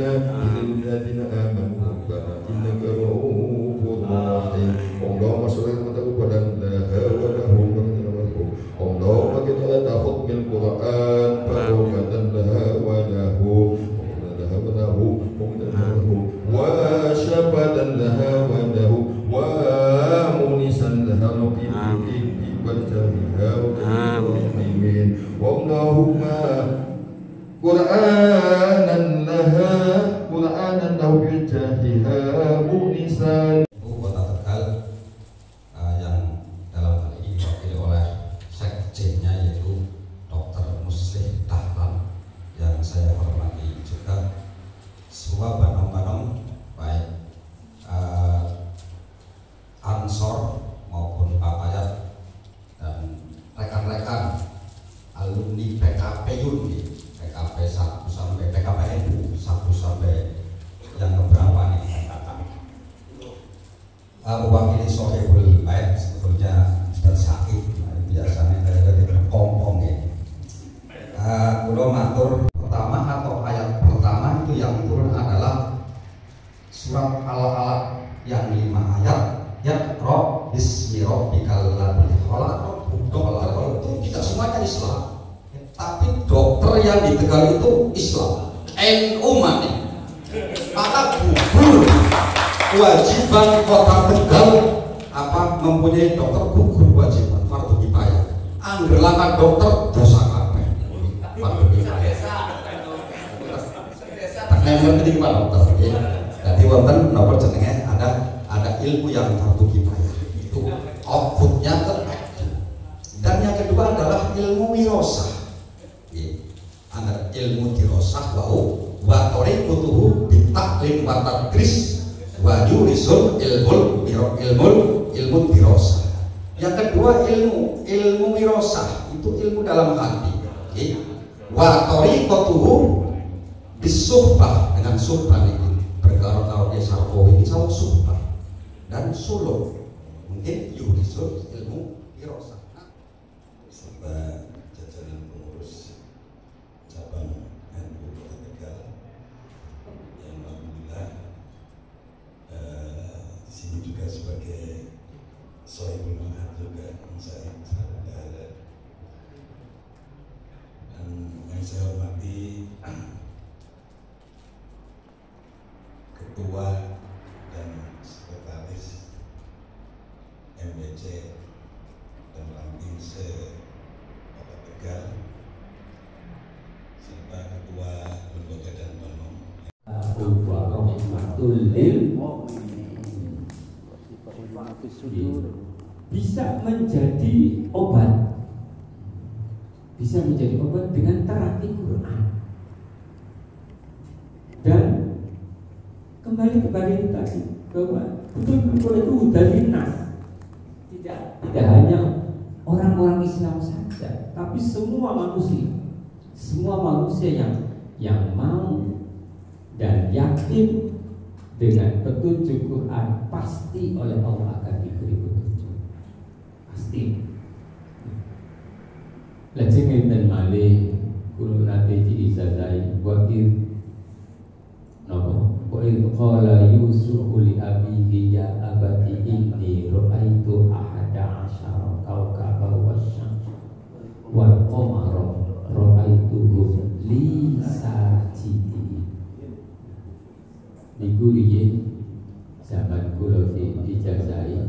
علينا للذين آمنوا ربنا إنك رؤوف رحيم اللهم صل وسلم لها وله اللهم kita تأخذ من القرآن بركة لها وله وشفاة لها وله ومونسا لها وبجاهها وبالمؤمنين اللهم قرآنا لها بجاهها مونسا. Kota Tegal yang dalam hal ini diwakili oleh sekjennya yaitu Dr. Muslih Dahlan yang saya hormati juga, semua banom-banom baik Ansor maupun Papayat dan rekan-rekan alumni PKP Yudi, PKP 1 sampai PKP NU 1 sampai yang keberapa nih mewakili Sohibul Bait sebetulnya Ustaz Syakib biasanya dari kompong ya. Kulo matur pertama atau ayat pertama itu yang turun adalah surat Al-Alaq yang 5 ayat Yaqra bismi rabbikal ladzi khalaq. Dokter itu kita semuanya Islam, tapi dokter yang di Tegal itu Islam NU mane. Maka gugur kewajiban Kota Tegal mempunyai dokter, gugur kewajiban fardu kifayah. Anggerlakan dokter dosa kabeh. Fardu kifayah. Tekan ngerti Pak dokter nggih. Dadi wonten napa jenenge ada ilmu yang fardu kifayah. Itu outputnya terbaik. Dan yang kedua adalah ilmu wirosah. Ada ilmu dirosah wa tariqutuhu bitaklim wa tadris wa yurisul ilmu dirosah. Yang kedua ilmu wirosah itu ilmu dalam hati. Wa tariqutuhu bisuhbah, dengan suhbah ini berkara-kara sarko ini sama suhbah dan suluk. Mungkin yurisul ilmu wirosah. Serta jajaran pengurus cabang NU Kota Tegal yang alhamdulillah di sini juga sebagai sohibul manhaj juga saya ada, dan yang saya hormati ketua dan sekretaris MBC dan Ranting Kota Tegal serta ketua lembaga dan banom bisa menjadi obat, dengan terapi Quran. Dan kembali kepada itu tadi, bahwa betul-betul itu dari nas, tidak hanya orang-orang Islam saja, tapi semua manusia yang mau dan yakin dengan petunjuk Quran, pasti oleh Allah akan diberi petunjuk, pasti. Lajeng enten malih kulo nate diijazai wakil napa wa in qala yusuf li abihi ya abati inni ra'aitu ahada asyara kawkaba wasyamsa wal qamara ra'aituhu li sajidin. Niku riyen zaman kula diijazai,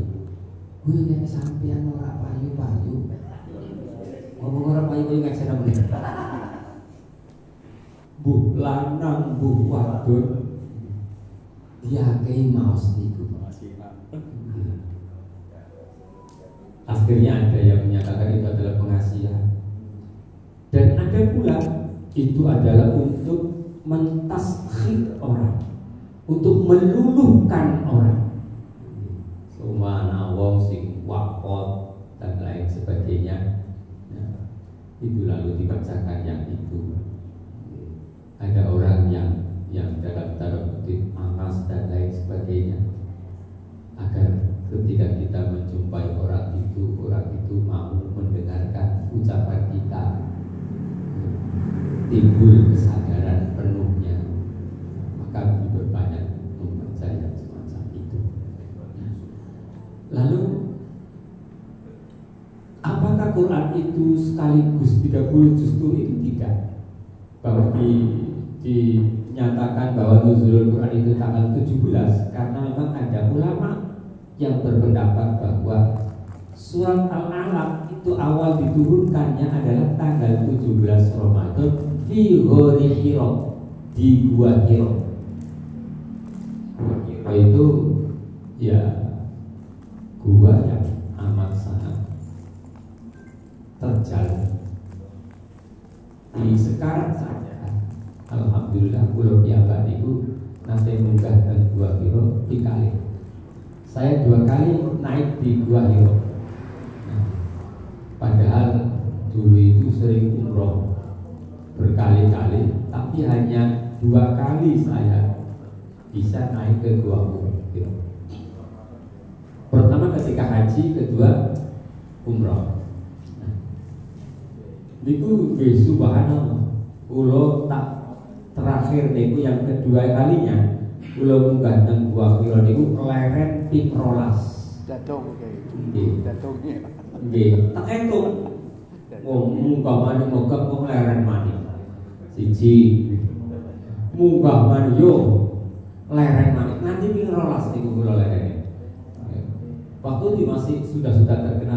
kuwi nek sampeyan ora payu-payu ngomong orang payu-payu ngajar namanya bu lanang bu wadon diakei maos niku. Akhirnya ada yang menyatakan itu adalah pengasihan, dan ada pula itu adalah untuk mentaskhir orang, untuk meluluhkan orang. Sumana wong sing wakot dan lain sebagainya, itu lalu dibacakan yang itu. Ada orang yang dalam tanda kutip amas dan lain sebagainya, agar ketika kita menjumpai orang itu mau mendengarkan ucapan kita, timbul kesadaran penuhnya. itu sekaligus 30 juz itu tidak. Bahwa dinyatakan bahwa nuzulul Quran itu tanggal 17 karena memang ada ulama yang berpendapat bahwa surat Al-Alaq itu awal diturunkannya adalah tanggal 17 Ramadan fi Ghori Hira, di Gua Hira. Gua Hira itu ya gua yang amat sangat terjalin. Di sekarang saja alhamdulillah pulau piyambak itu nanti munggah dan Gua Hira dikali. Saya 2 kali naik di Gua Hira. Padahal dulu itu sering umroh berkali-kali, tapi hanya 2 kali saya bisa naik ke Gua Hira. Pertama ketika haji, kedua umroh. Niku subhanallah, ulo tak terakhir niku yang kedua kalinya ulo munggah nang Gua Hira niku leren ping 12. Jatuh kayak Nggih. jatuhnya. Nggih, tak entuk. Munggah mani mogok kok leren mani. Siji. Munggah mani yo leren mani. Nanti ping 12 niku kula lerene. Waktu itu masih sudah terkena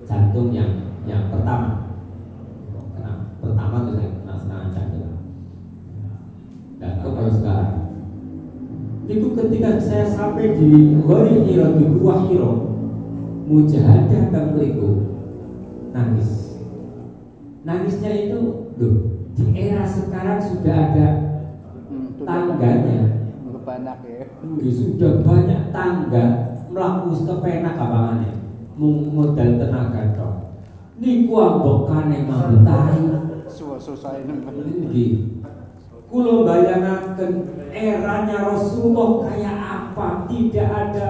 jantung yang pertama. Pertama itu saya kena serangan jantung. Dan kalau sekarang itu ketika saya sampai di Ghori Hira, di Gua Hira, mujahadah kang mriku nangis. Nangisnya itu loh, di era sekarang sudah ada tangganya. Banyak ya. Sudah banyak tangga mlaku kepenak kabangannya. Modal tenaga tok. Niku ambekane mabetahi. Susah ini. Nggih. Kula bayangaken eranya Rasulullah kayak apa? Tidak ada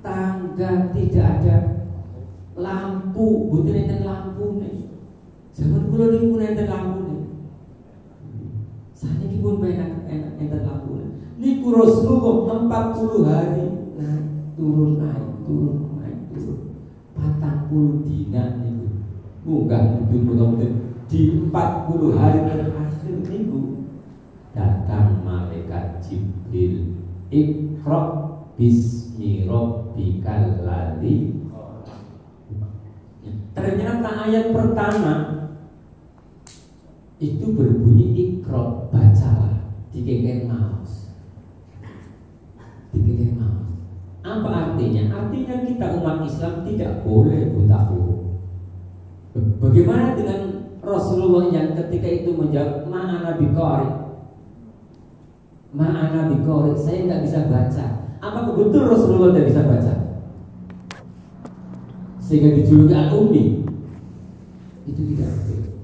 tangga, tidak ada lampu, mboten enten lampune. Zaman kula niku enten lampune. Saniki pun enak enten lampune. Niku Rasulullah 40 hari naik turun 40 dina niku. Munggah mudun di 40 hari terakhir niku datang malaikat Jibril, Iqra bismi rabbikal ladzi. Ternyata ayat pertama itu berbunyi Iqra, bacalah, dikeken maus. Dikeken maus. Apa artinya? Artinya kita umat Islam tidak boleh buta huruf. Bagaimana dengan Rasulullah yang ketika itu menjawab ma'ana biqari? Ma'ana biqari, saya tidak bisa baca. Apa betul Rasulullah tidak bisa baca? Sehingga dijuluki al-ummi. Itu tidak betul.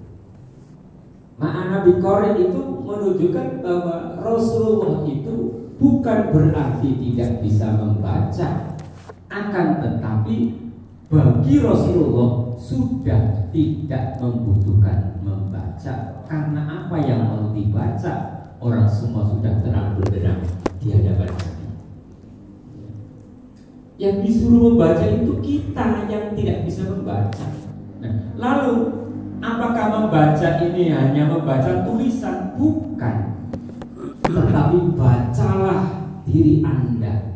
Ma'ana biqari itu menunjukkan bahwa Rasulullah itu bukan berarti tidak bisa membaca, akan tetapi bagi Rasulullah sudah tidak membutuhkan membaca, karena apa yang mau dibaca orang semua sudah terang benderang di hadapan kami. Yang disuruh membaca itu kita yang tidak bisa membaca. Nah, lalu apakah membaca ini hanya membaca tulisan? Bukan, tetapi bacalah diri Anda,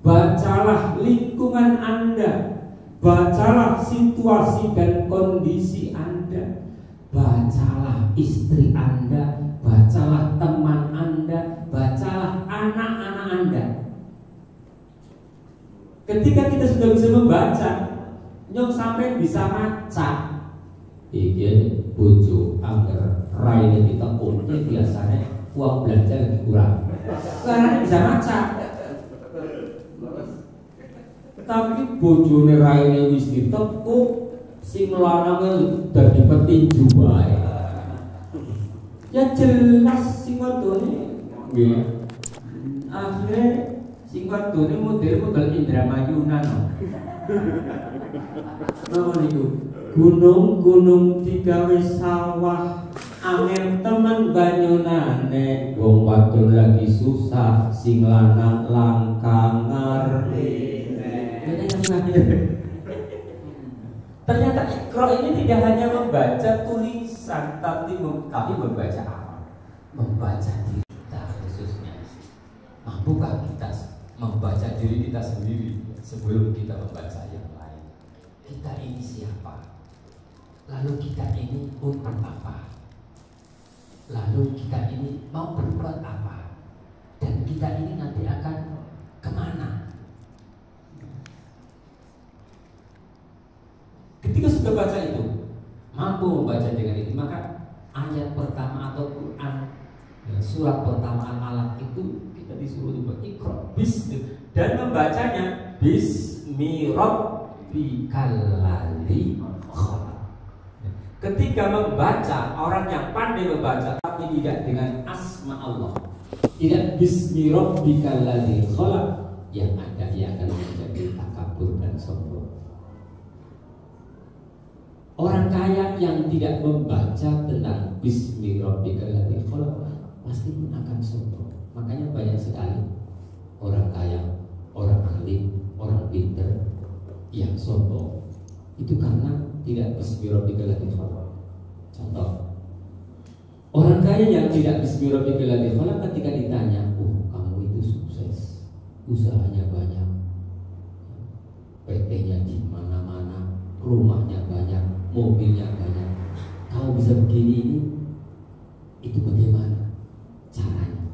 bacalah lingkungan Anda, bacalah situasi dan kondisi Anda, bacalah istri Anda, bacalah teman Anda, bacalah anak-anak Anda. Ketika kita sudah bisa membaca, nyok sampai bisa maca. Iki bojo angger raine ditekuk, biasanya uang belanja lebih kurang. Sekarang bisa maca. Tapi bojone raine wis ditekuk, sing lanange dadi petinju wae. Ya jelas sing wadone nggih. Akhire sing wadone model Indramayunan. Napa niku? Gunung-gunung digawe sawah, angel temen banyunane, wong wadon lagi susah, sing lanang langka ngarep. Ternyata Iqra ini tidak hanya membaca tulisan, tapi kami membaca apa? Membaca diri kita khususnya. Mampukah kita membaca diri kita sendiri sebelum kita membaca yang lain? Kita ini siapa? Lalu kita ini untuk apa? Lalu kita ini mau berbuat apa? Dan kita ini nanti akan kemana? Ketika sudah baca itu, mampu membaca dengan itu, maka ayat pertama atau Quran, surat pertama Al-Alaq itu kita disuruh untuk Iqra bismi, dan membacanya bismi rabbikal ladzi khalaq. Ketika membaca, orang yang pandai membaca tapi tidak dengan asma Allah, tidak bismi rabbikal ladzi khalaq, yang ada ia akan menjadi takabur dan sombong. Orang kaya yang tidak membaca tentang bismi rabbikal ladzi khalaq pasti pun akan sombong. Makanya banyak sekali orang kaya, orang alim, orang pinter yang sombong. Itu karena tidak bismi rabbikal ladzi khalaq. Contoh, orang kaya yang tidak bismi rabbikal ladzi khalaq ketika ditanya, kamu itu sukses, usahanya banyak, PT-nya di mana-mana, rumahnya banyak, mobilnya banyak, kamu bisa begini ini, itu bagaimana caranya?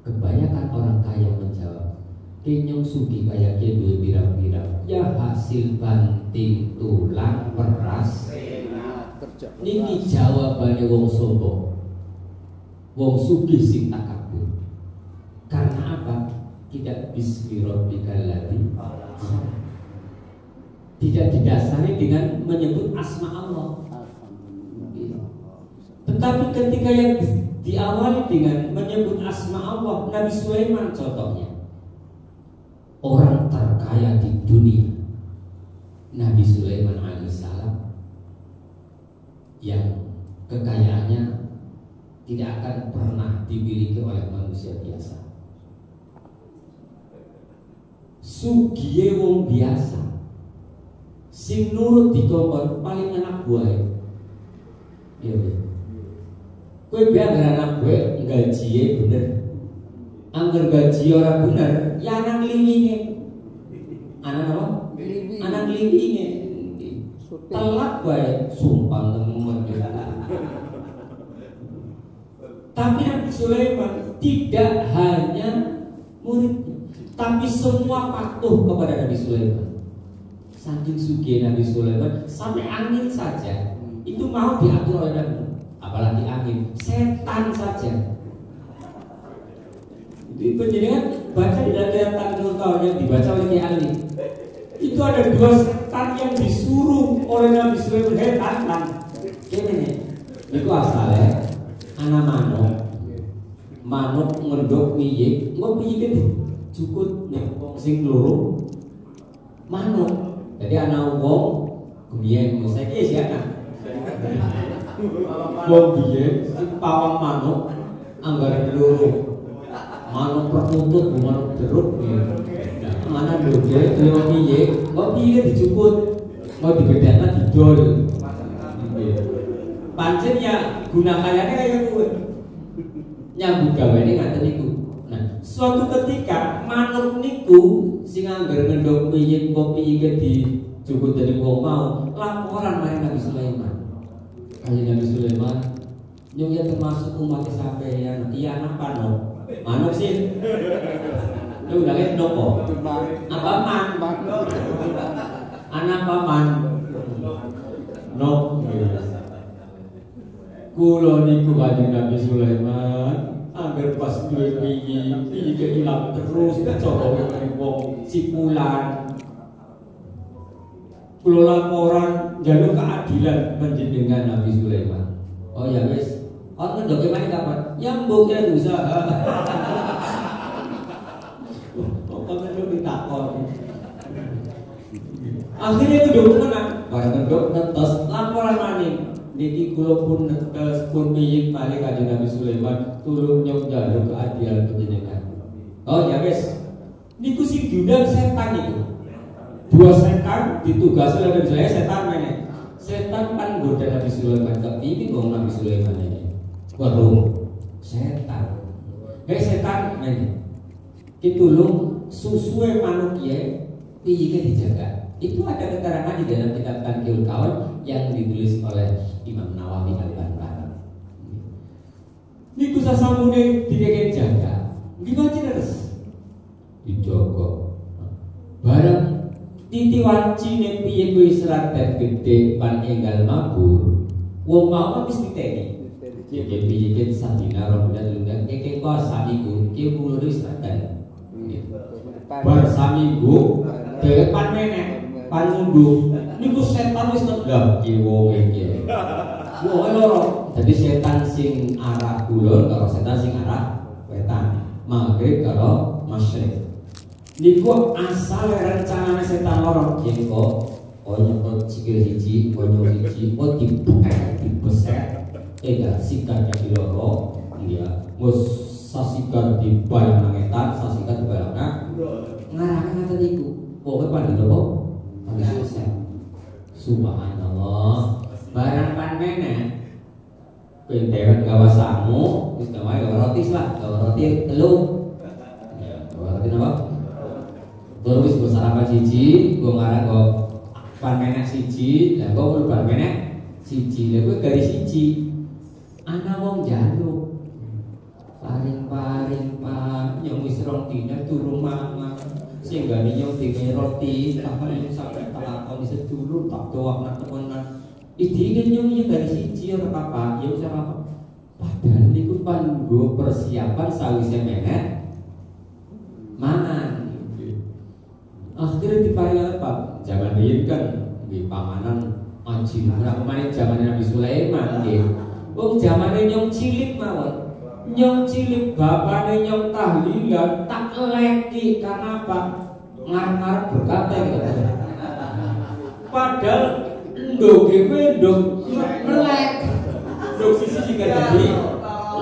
Kebanyakan orang kaya menjawab, kenyong sugi kayak duit pirang-pirang, ya hasil banting tulang peras. Niki jawabannya wong sombong, wong sugih sing takabur. Karena apa? Tidak bismi rabbikal ladzi khalaq. Tidak didasari dengan menyebut asma Allah. Tetapi ketika yang diawali dengan menyebut asma Allah, Nabi Sulaiman contohnya, orang terkaya di dunia, Nabi Sulaiman alaihissalam, yang kekayaannya tidak akan pernah dimiliki oleh manusia biasa. Sugiye wong biasa, sing nurut dikongkon paling anak buah. Iya. Kowe biar anak gue gajinya bener. Angger gaji orang bener, ya anak liwinge. Anak apa? Anak liwinge. Telat bae, sumpah temen. Tapi Nabi Sulaiman tidak hanya muridnya, tapi semua patuh kepada Nabi Sulaiman. Saking sugih Nabi Sulaiman, sampai angin saja itu mau diatur oleh Nabi. Apalagi angin, setan saja. Itu penjelasan baca di dalam kitab Tanbir yang dibaca oleh Kiai Ali. Itu ada 2 setan yang disuruh oleh Nabi Sulaiman, setan. Ini itu asalnya anak manuk ngendok miyik, engko miyik itu cukut nek wong sing loro manuk. Jadi anak wong biyen saiki sih anak. Wong biyen pawang manuk anggar loro. Manuk perkutut manuk jeruk. Mana lho dia lho piye? Kok piye dicukut? Mau dibedakna didol. Pancen ya gunakannya kayak kowe. Nyambut gawane ngaten niku. Nah, suatu ketika manuk niku sing anggar ngendhok piye kopi iki dicukut dening wong mau, laporan marang Nabi Sulaiman. Kanjeng Nabi Sulaiman nyung ya termasuk umat sampeyan, iya anak panok. Manuk sih. Lu udah lihat nopo? Apa man? Anak paman. No. Kulo niku kanjeng Nabi Sulaiman, angger pas duwe piye, iki ilang terus kecoba karo wong sipulan. Kulo laporan njaluk keadilan panjenengan Nabi Sulaiman. Oh ya wis. Ono ndoke mari kapan? Ya mbok kira usaha. Akhirnya itu dokumen barang ngendok netes laporan maning niki kula pun netes pun piye balik kanjeng Nabi Sulaiman tulung nyong njaluk keadilan panjenengan. Oh ya wis niku sing diundang setan niku. dua setan ditugasi oleh Nabi Sulaiman, setan mana? Setan kan goda Nabi Sulaiman, kepingin dong Nabi Sulaiman ini. Waduh, setan. Setan mana? Kitulung susuwe manuk ya, piye dijaga. Itu ada keterangan di dalam kitab Tanqihul Qaul yang ditulis oleh Imam Nawawi Al-Banbari. Niku sasamune dikeken jaga. Gimana terus? Dijogo. Bareng titi wancine piye kuwi serat gede pan enggal mabur. Wong mau wis diteni. Piye sadina rombongan lungguh keke kok samiku ki kulo wis tekan. Bar saminggu dhewek pan meneh pan munduh niku setan wis tegap ki wong iki. Wong loro dadi setan sing arah kulon karo setan sing arah wetan, maghrib karo masyriq. Niku asal rencanane setan loro ki kok nyekot sikil siji, konyol siji, kok dibeset. Ega sikat kaki loro, dia mus sasikan di bayang nangetan, sasikan di bayang ngarahkan kata niku. Pokoknya pada loro, pada selesai. Subhanallah. Barang pan meneh, pendewan gawa samu, wis gawa roti lah, gawa roti telu. Gawa roti apa? Terus wis go sarapan siji, go ngarah go pan meneh siji, lah go kudu pan meneh siji. Lah kuwi garis siji. Ana wong jaluk paring-paring pak yang wis rong dina turu mangan sing gane nyong dhewe roti tahan yang sampe telakon sedulur tak doakna temenan iki nyong ya dari siji ora apa ya wis apa padahal niku panggo persiapan sawise meneh mangan akhirnya diparingi apa zaman riyen kan nggih panganan aji ora kemarin zaman Nabi Sulaiman nggih. Wong zamane nyong cilik mawon. Nyong cilik bapane nyong tahlilan tak leki karena apa? Ngarep-ngarep berkata gitu. Padahal ndoge kowe ndok melek. Ndok sisi sing jadi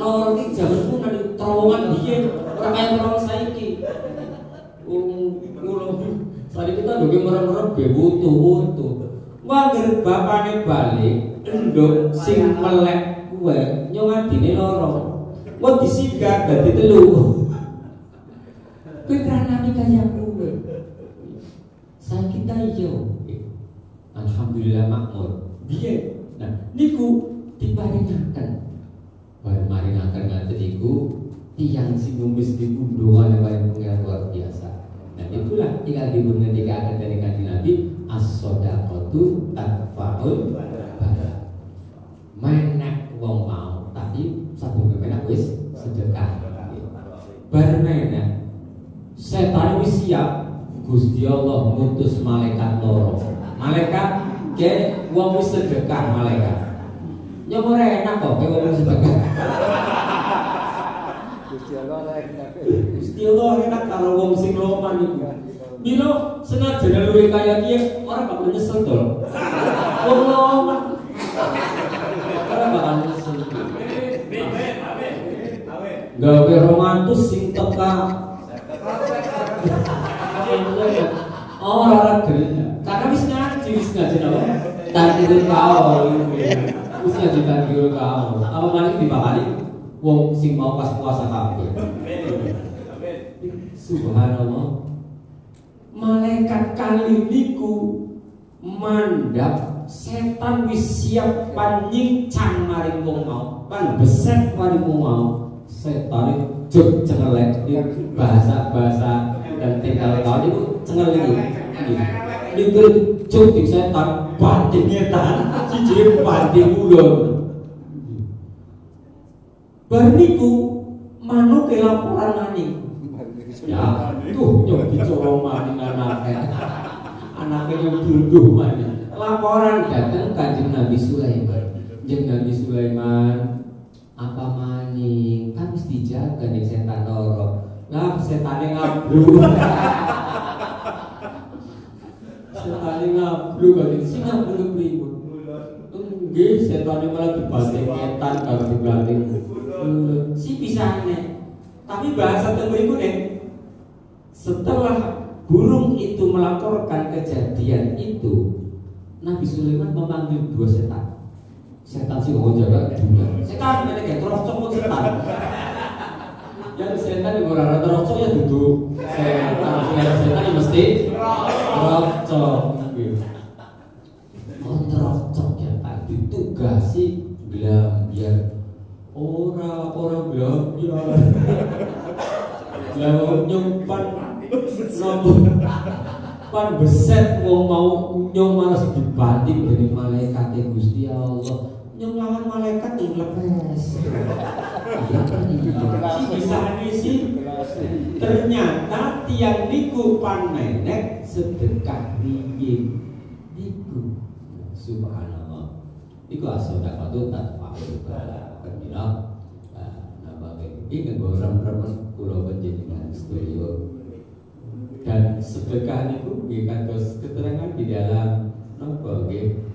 loro iki jaman ku nang terowongan biyen ora kaya terowongan saiki. Kulo saiki kita ndoge merem-merem be wutu-wutu. Wangger bapane balik ndok sing melek kuwe nyong adine loro. Wong disigar dadi telu. Kuwi kranane kaya kuwe. Saiki ta yo. Alhamdulillah makmur. Piye? Nah, niku diparingaken. Maringaken ngaten niku tiyang sing numis dipundhongan kaliyan pengen luar biasa. Nah, itulah tinggal dibungetikaken dari kanjeng Nabi as-shadaqatu tanfa'ul bala. Menek wong mau tapi satu menek wis sedekah. Bar menek setan wis siap Gusti Allah ngutus malaikat loro. Malaikat ke wong wis sedekah malaikat. Nyong ora enak kok wong wis sedekah. Gusti Allah enak karo wong sing loman iku. Milo senajan luwih kaya kiye ora bakal nyesel to. Wong loman ora bakal nyesel. Gawe romantis sing teka. Oh, ora gelem. Karena wis ngaji apa? Tanqihul Qaul. Wis ngaji Tanqihul Qaul. Apa maling dibakali wong sing mau pas puasa kabeh. Subhanallah. Malaikat kali niku mandap setan wis siap panyincang maring wong mau. Pan beset maring wong mau. Setan juk cengelek bahasa-bahasa dan tinggal kau itu cengelek itu juk di setan banting nyetan siji banting ulun barniku manuk laporan maning ya tuh nyok dicolong maning anaknya yang duduk maning laporan datang kanjeng Nabi Sulaiman. Kanjeng Nabi Sulaiman apa maning kan mesti dijaga nih setan loro lah setannya ngablu setannya ngablu kan sing ngablu pripun nggih setannya malah dibanting ngetan karo dibanting si pisane tapi bahasa teng mriku nih setelah burung itu melaporkan kejadian itu, Nabi Sulaiman memanggil 2 setan. Setan sih mau jaga dunia. Setan ini kayak terocok setan. Yang setan yang orang terocok ya duduk. Setan yang mesti terocok. Oh terocok ya Pak, ditugasi biar orang biar nyumpan pan beset mau nyong malah dibanding dari malaikat Gusti Allah. Nyong lawan malaikat yang lepes. Iya kan si bisa sih. Ternyata tiang niku pan menek sedekah riyin niku. Subhanallah. Niku as-shadaqatu tatfa'ul bala. Kedina nama iki kan orang-orang kula panjenengan sedaya. Dan sedekah niku nggih kados keterangan di dalam napa nggih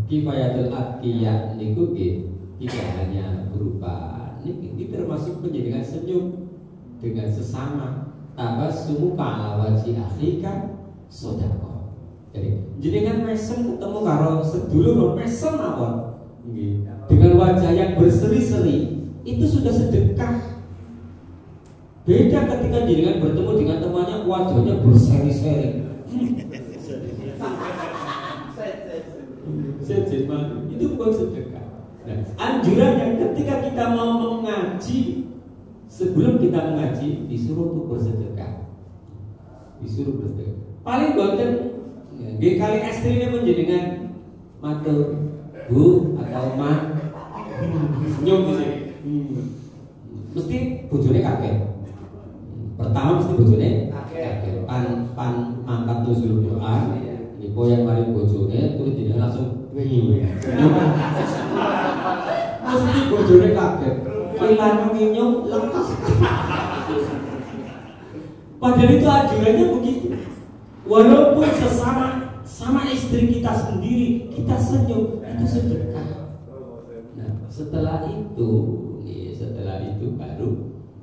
Kifayatul Atqiyah niku nggih tidak hanya berupa niki termasuk penjenengan senyum dengan sesama, tabassumu ala wajhi akhika sedekah. Jadi jenengan mesem ketemu karo sedulur mesem mawon nggih dengan wajah yang berseri-seri itu sudah sedekah. Beda ketika jenengan bertemu dengan temannya wajahnya berseri-seri. Itu bukan sedekah. Nah, anjurannya ketika kita mau mengaji, sebelum kita mengaji disuruh untuk bersedekah. Disuruh bersedekah. Paling boten nggih kali ekstrimnya menjenengan matur Bu atau Ma senyum di sini. Mesti bojone kaget. Pertama mesti bojone kaget. Pan mangkat nuzul Quran. Niku yang mari bojone terus dene langsung mesti bojone kaget. Ilang nginyum lekas. Padahal itu ajarannya begitu. Walaupun sama istri kita sendiri kita senyum itu sedekah. Nah, setelah itu baru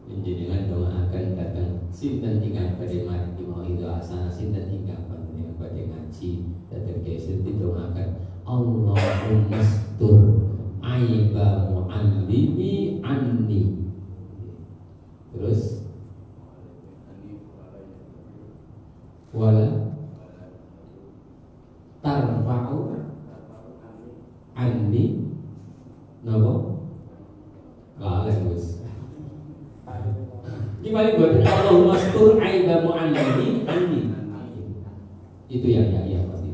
menjadikan doa akan datang sinten ingkang badhe mati mau itu asana sinten ingkang badhe ngaji datang geser didoakan Allahumma stur aiba mu'allimi anni. Terus wala tarfa'u anni napa laleh wis gimana buat Allahumma stur aiba mu'allimi anni. Itu yang pasti.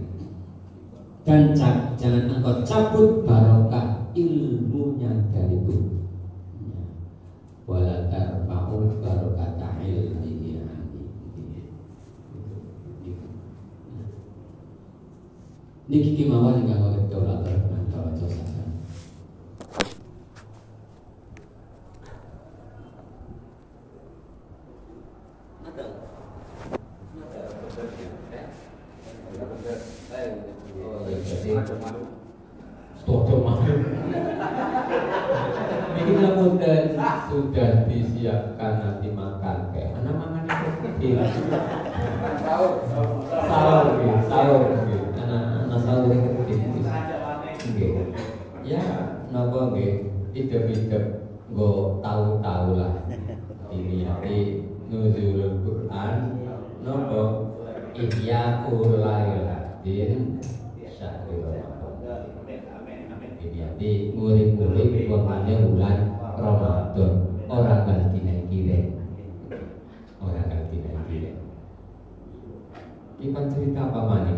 Dan jangan engkau cabut barokah ilmunya dariku. Wala tarfa'u barokata ilmihi anni. Niki kemauan ingkang oleh daulat dan daulat sosial. Ini kemudian sudah disiapkan nanti makan kayak mana makan itu kecil. Sahur, anak sahur kecil. Ya, napa nggih, idep-idep nggo tahu-tahu lah. Ini hari nuzulul Quran, napa ihya ulailatin syahrul Ramadan. Ini arti murid-murid warnanya bulan Ramadan. Orang ganti kire. Ini cerita apa mani?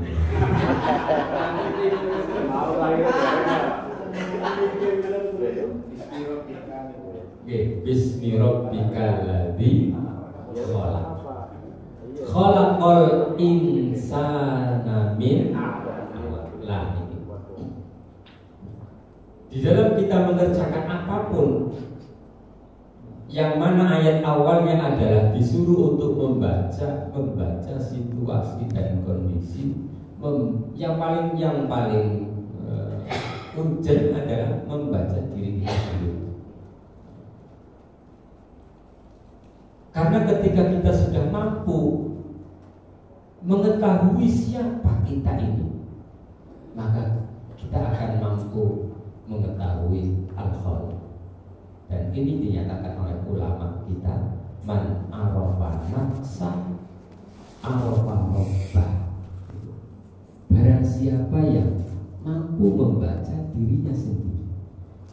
Bismi rabbikal ladzi khalaq. Khalaqal insana min alaq. Di dalam kita mengerjakan apapun yang mana ayat awalnya adalah disuruh untuk membaca situasi dan kondisi, yang paling urgent adalah membaca diri kita sendiri. Karena ketika kita sudah mampu mengetahui siapa kita ini, maka kita akan mampu mengetahui al-khaliq. Dan ini dinyatakan oleh ulama kita, man arafa nafsa arafa rabbah. Barang siapa yang mampu membaca dirinya sendiri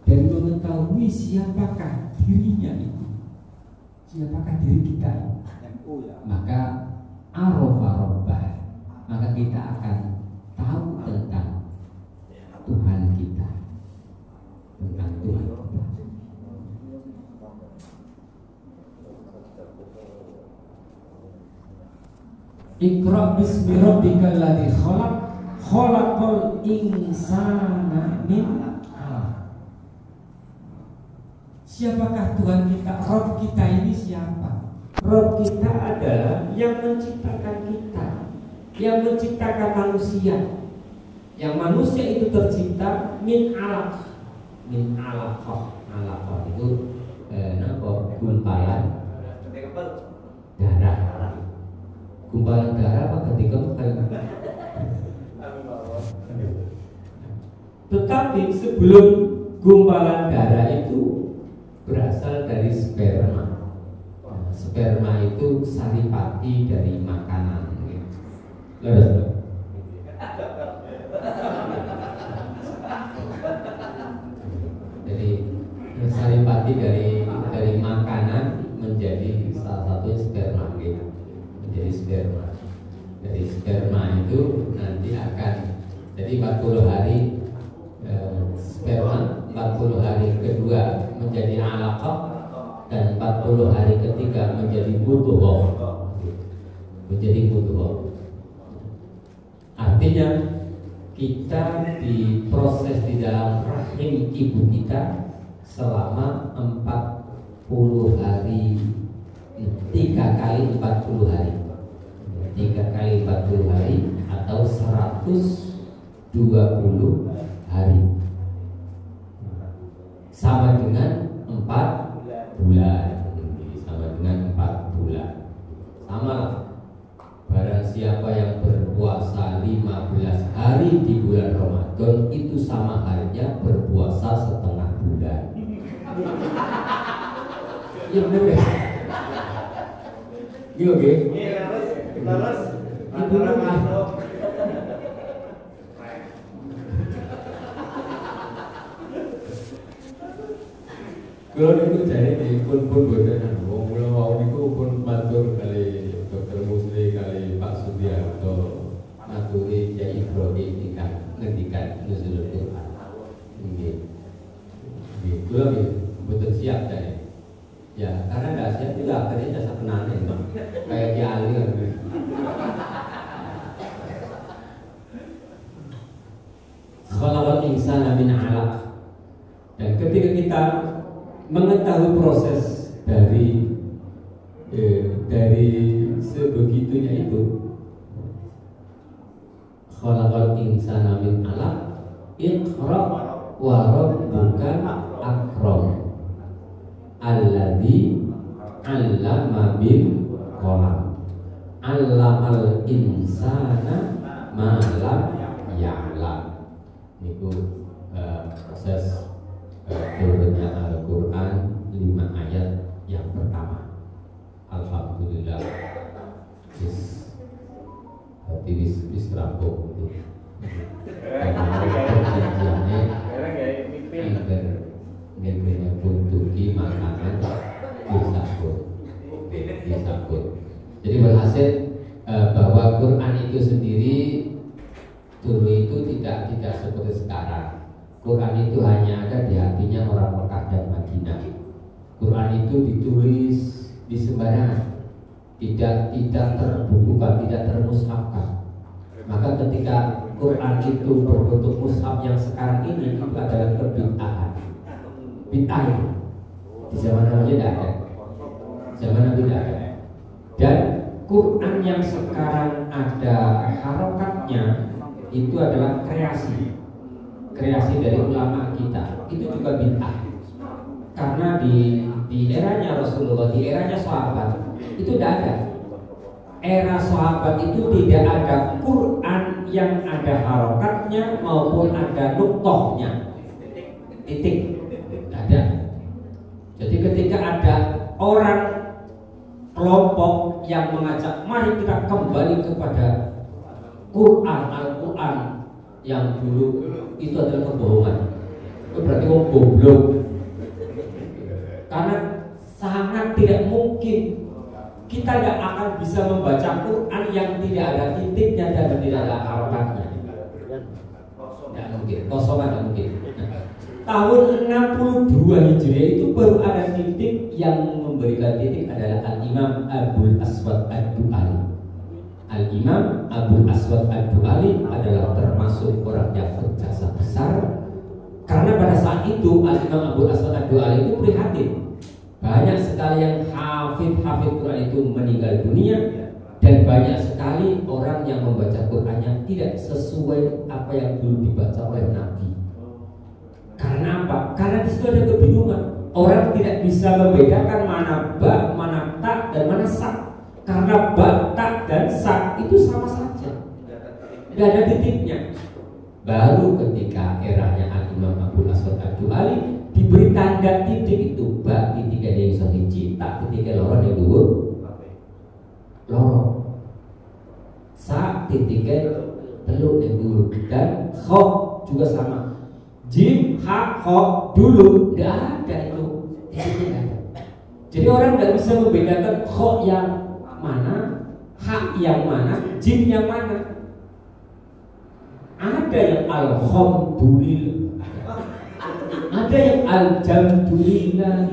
dan mengetahui siapakah dirinya itu, siapakah diri kita ini, maka arafa rabbah, maka kita akan tahu tentang Tuhan kita, tentang Tuhan kita. Iqra bismi rabbikal ladzi khalaq, khalaqal insana min 'alaq. Siapakah Tuhan kita? Rabb kita ini siapa? Rabb kita adalah yang menciptakan kita, yang menciptakan manusia. Yang manusia itu tercipta min 'alaq, min 'alaqah. 'Alaqah itu gumpalan darah. Gumpalan darah apa ketika tetapi sebelum gumpalan darah itu berasal dari sperma. Sperma itu saripati dari makanan. Jadi saripati dari makanan menjadi salah satu sperma gitu. Menjadi sperma. Dari sperma itu nanti akan jadi 40 hari sperma, 40 hari kedua menjadi alaqah, dan 40 hari ketiga menjadi mudghah. Menjadi mudghah. Artinya kita diproses di dalam rahim ibu kita selama 40 hari, 3 kali 40 hari, 3 kali 40 hari atau 120 hari, sama dengan 4 bulan, sama dengan 4 bulan. Sama, barang siapa yang berpuasa 15 hari di bulan Ramadan itu sama halnya berpuasa setengah bulan. Iya benar ya? Iya oke. Terus Itu masuk. Kalau itu jadi di pun boten, wong kula wau niku pun matur kali Dr. Musli kali Pak Sudiarto, maturi Kyai Ibrahim ngendikan nuzul Quran. Nggih. Nggih, kula boten siap tadi. Ya, karena nggak siap juga akhirnya jasa penane, kayak dialir. Khalaqal insana min 'alaq. Dan ketika kita mengetahui proses dari sebegitunya itu, khalaqal insana min 'alaq, iqra wa rabbukal akram alladzi 'allama bil qalam 'allamal insana ma lam ya'lam. Niku proses turunnya Al-Quran 5 ayat yang pertama. Alhamdulillah bis rampung itu perjanjiannya agar negerinya buntuki makanan disabut. Jadi berhasil bahwa Quran itu sendiri dulu itu tidak seperti sekarang. Quran itu hanya ada di hatinya orang Mekah dan Madinah. Quran itu ditulis di sembarangan, tidak terbukukan, tidak termushafkan. Maka ketika Quran itu berbentuk mushaf yang sekarang ini itu adalah kebid'ahan. Bid'ah itu di zaman Nabi tidak ada. Zaman Nabi tidak ada. Dan Quran yang sekarang ada harokatnya itu adalah kreasi dari ulama kita. Itu juga bid'ah. Karena di eranya Rasulullah, di eranya sahabat itu tidak ada. era sahabat itu tidak ada Quran yang ada harokatnya maupun ada nuktohnya, titik, tidak ada. Jadi ketika ada orang kelompok yang mengajak mari kita kembali kepada Quran, Al-Quran yang dulu, itu adalah kebohongan. Itu berarti orang goblok. Karena sangat tidak mungkin kita tidak akan bisa membaca Quran yang tidak ada titiknya dan tidak ada harokatnya. Tidak mungkin, kosongan tidak mungkin. Tahun 62 Hijriah itu baru ada titik. Yang memberikan titik adalah Al-Imam Abul Aswad Ad-Du'ali. Al-Imam Abul Aswad Ad-Du'ali adalah termasuk orang yang berjasa besar. Karena pada saat itu Al-Imam Abul Aswad Ad-Du'ali itu prihatin. Banyak sekali yang hafid Quran itu meninggal dunia, dan banyak sekali orang yang membaca Qurannya tidak sesuai apa yang dulu dibaca oleh Nabi. Karena apa? Karena di situ ada kebingungan. Orang tidak bisa membedakan mana ba, mana ta, dan mana sak. Karena ba, ta, dan sak itu sama saja, tidak ada titiknya. Baru ketika eranya Al-Imam Abul Aswad Ad-Du'ali diberi tanda titik itu, ba titik ada yang sahiji, tak titik loro yang dulu, loro, sa titiknya telu yang dulu, dan kho juga sama. Jim, ha, ho dulu tidak ada itu, titiknya ada. Jadi orang tidak bisa membedakan ho yang mana, ha yang mana, jim yang mana. Ada yang alhamdulillah, ada yang aljamdulillah,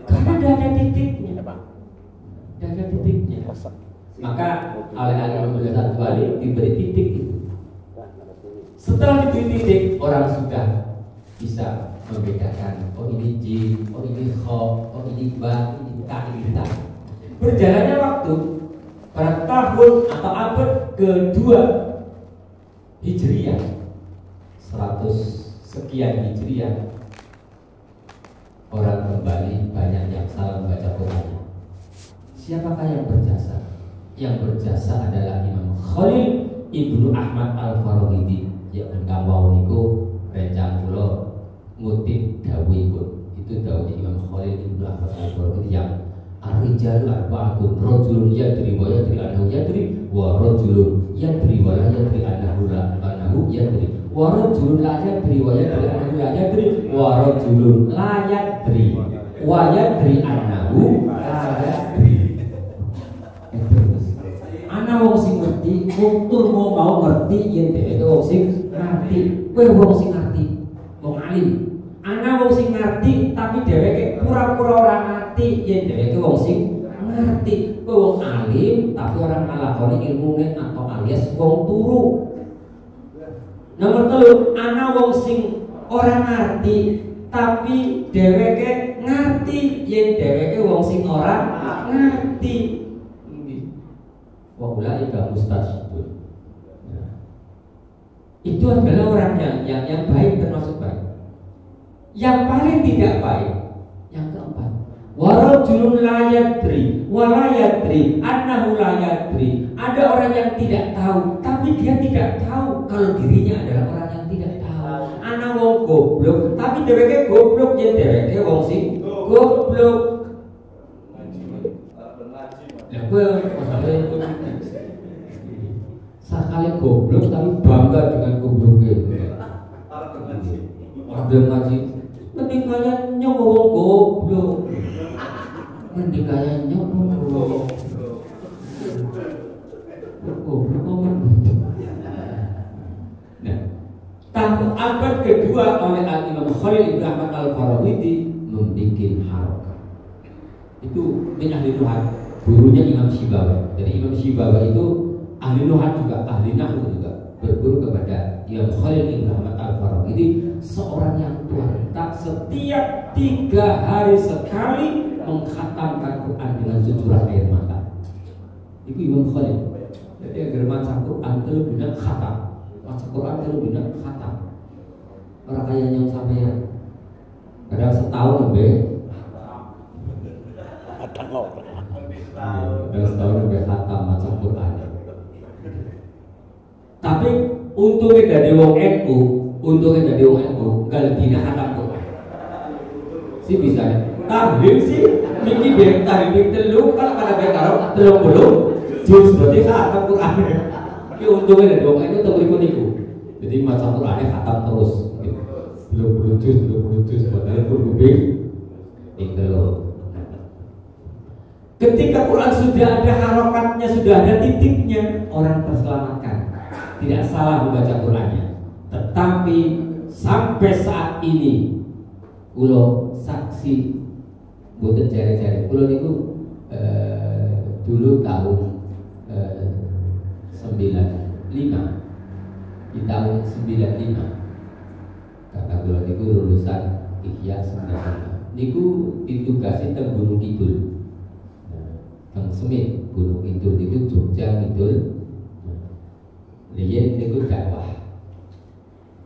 karena tidak ada titiknya, tidak ada titiknya. Maka oleh Al-Imam Abul Aswad Ad-Du'ali diberi titik itu. Setelah diberi titik, orang sudah bisa membedakan, oh ini jim, oh ini kho, oh ini ba, ini ta, ini ta. Berjalannya waktu pada tahun atau abad kedua Hijriah, 100 sekian Hijriah, orang kembali banyak yang salah membaca Quran. Siapakah yang berjasa? Yang berjasa adalah Imam Khalil Ibnu Ahmad Al-Farahidi. Ya engkau niku rencang kula ngutip dawuhipun. Itu dawuh Imam Khalil Ibnu Ahmad Al-Farahidi yang ar-rijalu arba'atun, rajulun yadri wa yadri annahu yadri, wa rajulun yadri wa la yadri annahu yadri, wa rajulun la yadri wa yadri annahu la yadri, wa rajulun la yadri wa yadri annahu la yadri. Ana wong sing ngerti, wong tur mau ngerti yen dheweke wong sing ngerti. Kowe wong sing ngerti, wong alim. Ana wong sing ngerti tapi dheweke pura-pura ora ngerti yen dheweke wong sing ngerti. Kowe wong alim tapi ora nglakoni ilmune atau alias wong turu. Nomor 3, ana wong sing ora ngerti tapi dheweke ngerti yen dheweke wong sing ora ngerti. Wa ulaika mustashidun. Itu adalah orang yang baik, termasuk baik. Yang paling tidak baik, yang keempat, wa rajulun la yadri wa la yadri annahu la yadri. Ada orang yang tidak tahu tapi dia tidak tahu kalau dirinya adalah orang yang tidak tahu. Ana wong goblok tapi dheweke goblok yen dheweke wong sing goblok. Ya kowe masalahnya sekali goblok tapi bangga dengan gobloknya. Ada ngaji, mending kalian nyokong goblok, mending kalian nyokong goblok. Nah, tahun abad kedua oleh Al-Imam Khalil Ibnu Ahmad Al-Farahidi membuat harokat. Itu min ahli nuhat, gurunya Imam Syibawi. Jadi Imam Syibawi itu ahli nuhat juga, ahli nahwu juga, berguru kepada Imam Khalil Ibnu Ahmad Al-Farahidi, seorang yang tua renta setiap 3 hari sekali mengkhatamkan Quran dengan securan air mata. Itu Imam Khalil. Jadi agar maca Quran itu benar khatam, maca Quran itu benar khatam. Orang kaya yang sampai kadang setahun lebih. Kadang setahun untungnya dari wong NU, nggak dina hatam Quran. Si bisa tahlil sih, mungkin dia tahlil telu kalau kada karo belum jus berarti hatam Quran. Ini untungnya dari wong NU untuk ikut. Jadi macam Qurannya hatam terus. Belum jus, padahal pun kubing tinggal. Ketika Quran sudah ada harokatnya, sudah ada titiknya, orang terselamatkan. Tidak salah membaca Qurannya. Tetapi sampai saat ini, kulo saksi, bukan cari-cari. Kulo itu dulu tahun 95, di tahun 95, karena kulo itu lulusan Ihya 95. Niku ditugasi teng Gunung Kidul. Kang Semit, Gunung Kidul itu Jogja Kidul. Lihat itu dakwah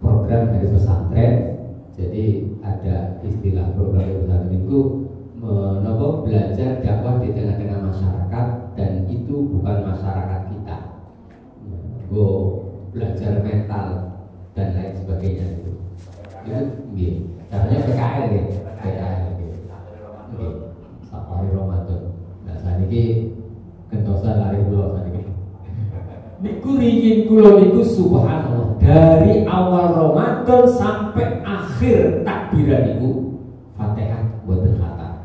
program dari pesantren. Jadi ada istilah program dari pesantren itu menopo belajar dakwah di tengah-tengah masyarakat, dan itu bukan masyarakat kita. Go belajar mental dan lain sebagainya itu. Itu caranya PKL gitu. PKL gitu. Safari Ramadan. Nah, saat ini kentosan lari pulau saat ini. Niku ringin kulo niku subhanallah, dari awal Ramadan sampai akhir takbiran niku Fatihah boten khatam.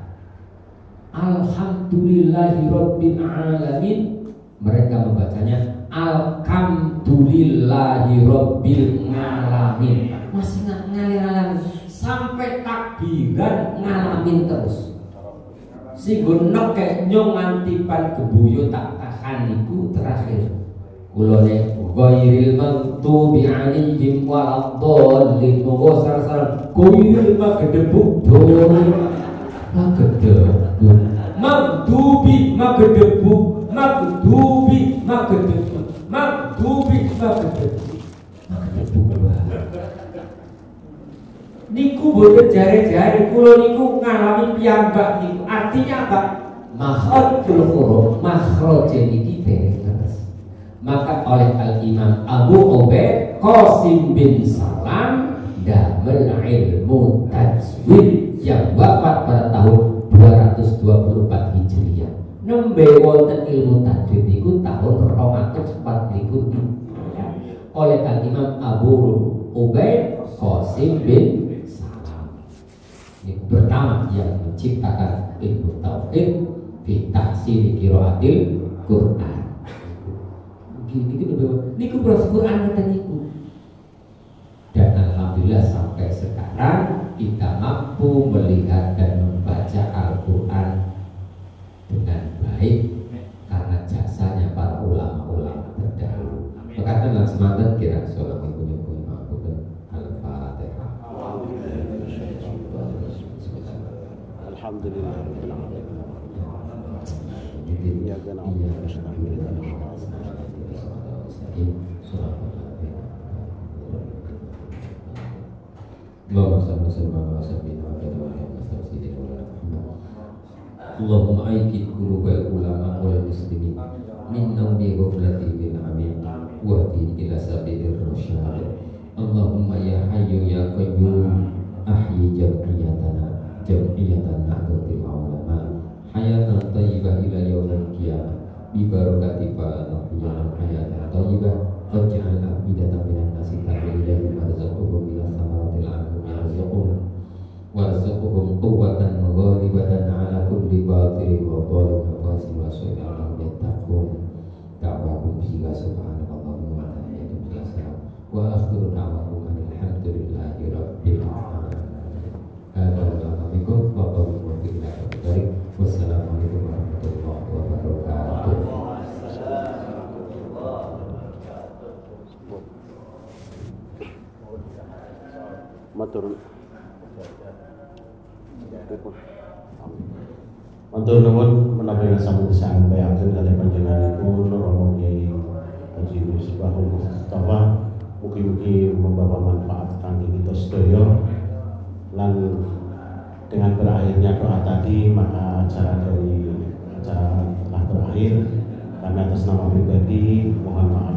Alhamdulillahirabbil alamin, mereka membacanya Alhamdulillahirabbil alamin. Masih ngalamin sampai takbiran ngalamin terus. Si gunok kayak nyong antipan kebuyo tak tahan niku terakhir. Kulone ghairil maghdubi 'alaihim waladdallin. Monggo sareng-sareng ghairil magedebuk dol. Magedebuk. Maghdubi magedebuk. Maghdubi magedebuk. Maghdubi magedebuk. Niku boten jare-jare kula niku ngalami piyambak niku. Artinya apa? Makhrajul huruf, makhraj niki terus. Maka oleh Al-Imam Abu Ubaid Qasim bin Salam damel ilmu tajwid yang wafat pada tahun 224 Hijriah. Nembe wonten ilmu tajwid niku tahun 240 oleh Al-Imam Abu Ubaid Qasim bin pertama yang menciptakan ilmu tauhid fi tahsil qiraatil Quran. Niku proses Quran kata niku. Dan alhamdulillah sampai sekarang kita mampu melihat dan membaca Al-Quran dengan baik karena jasanya para ulama-ulama terdahulu. Maka dalam semangat kira seorang ibu yang mampu Al-Fatihah. Alhamdulillah. Allahumma aikid qulubal ulama wal muslimin min nawmi ghaflati min amin wahdi ila sabilir rasyad. Allahumma ya hayyu ya qayyum ahyi jam'iyatan nahdlatul ulama hayatan thayyibah ila yaumil qiyamah bi barakati fa'alna hayatan thayyibah waj'al afidatan minan nasi ta'ala ilahi warzuqhum ila samaratil anhum yarzuqhum warzuqhum quwwatan ghalibatan ala kulli batilin wa dhalim fasil wa su'alahum yattaqun da'wahum fiha subhanallah wa ta'ala wa akhiru da'wahum alhamdulillahi rabbil alamin. Assalamualaikum warahmatullahi wabarakatuh. Wassalamualaikum warahmatullahi wabarakatuh. Matur nuwun menawi sampun sampaiaken kalih panjenenganipun Romo Kyai Haji Misbahul Mustafa, mugi-mugi membawa manfaat kangge kita sedaya. Dan dengan berakhirnya doa tadi, maka acara telah berakhir. Kami atas nama pribadi mohon maaf